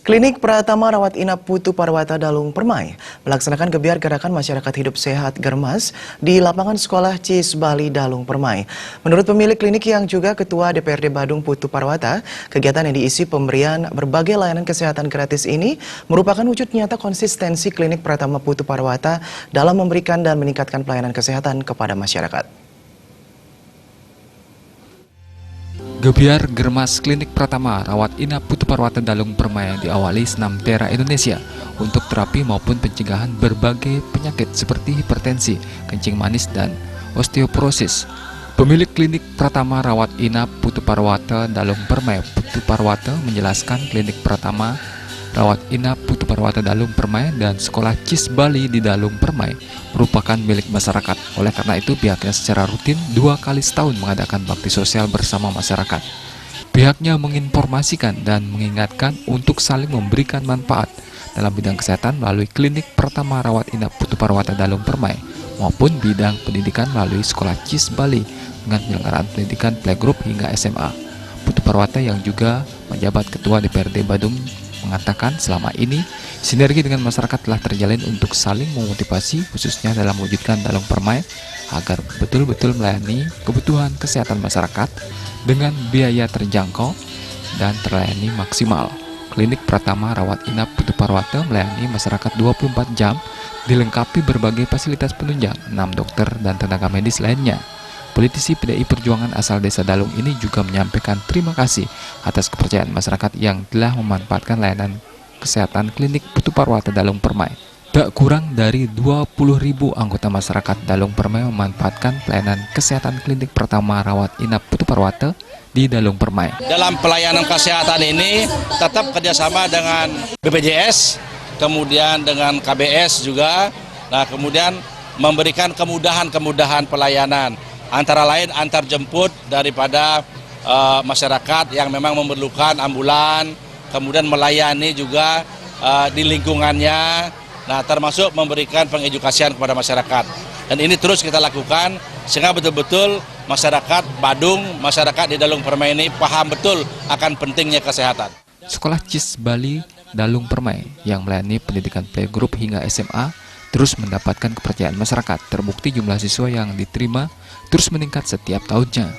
Klinik Pratama Rawat Inap Putu Parwata Dalung Permai melaksanakan gebiar gerakan masyarakat hidup sehat Germas di lapangan sekolah CIS Bali Dalung Permai. Menurut pemilik klinik yang juga Ketua DPRD Badung Putu Parwata, kegiatan yang diisi pemberian berbagai layanan kesehatan gratis ini merupakan wujud nyata konsistensi klinik Pratama Putu Parwata dalam memberikan dan meningkatkan pelayanan kesehatan kepada masyarakat. Gebiar Germas Klinik Pratama Rawat Inap Putu Parwata Dalung Permai yang diawali Senam Tera Indonesia untuk terapi maupun pencegahan berbagai penyakit seperti hipertensi, kencing manis, dan osteoporosis. Pemilik klinik Pratama Rawat Inap Putu Parwata Dalung Permai Putu Parwata menjelaskan klinik Pratama Rawat Inap Putu Parwata Dalung Permai dan sekolah CIS Bali di Dalung Permai merupakan milik masyarakat. Oleh karena itu pihaknya secara rutin 2 kali setahun mengadakan bakti sosial bersama masyarakat. Pihaknya menginformasikan dan mengingatkan untuk saling memberikan manfaat dalam bidang kesehatan melalui klinik Pratama Rawat Inap Putu Parwata Dalung Permai maupun bidang pendidikan melalui sekolah CIS Bali dengan penyelenggaraan pendidikan playgroup hingga SMA. Putu Parwata yang juga menjabat Ketua DPRD Badung mengatakan selama ini sinergi dengan masyarakat telah terjalin untuk saling memotivasi khususnya dalam mewujudkan Dalung Permai agar betul-betul melayani kebutuhan kesehatan masyarakat dengan biaya terjangkau dan terlayani maksimal. Klinik Pratama Rawat Inap Putu Parwata melayani masyarakat 24 jam dilengkapi berbagai fasilitas penunjang, 6 dokter dan tenaga medis lainnya. Politisi PDI Perjuangan asal Desa Dalung ini juga menyampaikan terima kasih atas kepercayaan masyarakat yang telah memanfaatkan layanan kesehatan klinik Putu Parwata Dalung Permai. Tak kurang dari 20.000 anggota masyarakat Dalung Permai memanfaatkan pelayanan kesehatan klinik Pratama Rawat Inap Putu Parwata di Dalung Permai. Dalam pelayanan kesehatan ini tetap kerjasama dengan BPJS, kemudian dengan KBS juga, nah kemudian memberikan kemudahan pelayanan. Antara lain antar jemput daripada masyarakat yang memang memerlukan ambulan, kemudian melayani juga di lingkungannya, nah termasuk memberikan pengedukasian kepada masyarakat. Dan ini terus kita lakukan sehingga betul-betul masyarakat Badung, masyarakat di Dalung Permai ini paham betul akan pentingnya kesehatan. Sekolah CIS Bali Dalung Permai yang melayani pendidikan playgroup hingga SMA terus mendapatkan kepercayaan masyarakat. Terbukti jumlah siswa yang diterima terus meningkat setiap tahunnya.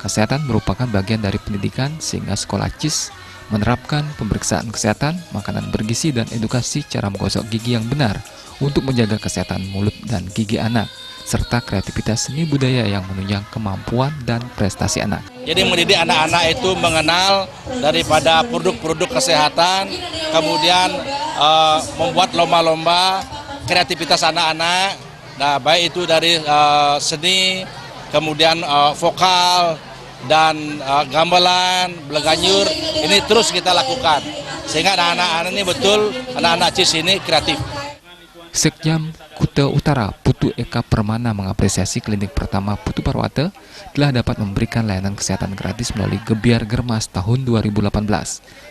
Kesehatan merupakan bagian dari pendidikan sehingga sekolah CIS menerapkan pemeriksaan kesehatan, makanan bergizi, dan edukasi cara menggosok gigi yang benar untuk menjaga kesehatan mulut dan gigi anak, serta kreativitas seni budaya yang menunjang kemampuan dan prestasi anak. Jadi mendidik anak-anak itu mengenal daripada produk-produk kesehatan, kemudian membuat lomba-lomba kreativitas anak-anak, nah baik itu dari seni, kemudian vokal, dan gamelan, beleganyur, ini terus kita lakukan. Sehingga anak-anak ini betul, anak-anak CIS ini kreatif. Sekjam Kuta Utara Putu Eka Permana mengapresiasi klinik Pratama Putu Parwata telah dapat memberikan layanan kesehatan gratis melalui Gebiar Germas tahun 2018.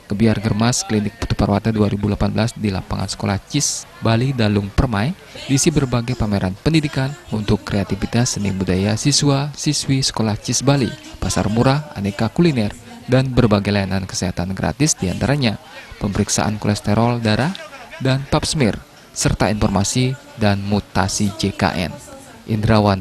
Gebiar Germas Klinik Putu Parwata 2018 di lapangan sekolah CIS Bali Dalung Permai diisi berbagai pameran pendidikan untuk kreativitas seni budaya siswa-siswi sekolah CIS Bali, pasar murah, aneka kuliner, dan berbagai layanan kesehatan gratis diantaranya pemeriksaan kolesterol darah dan pap smear, serta informasi dan mutasi JKN. Indrawan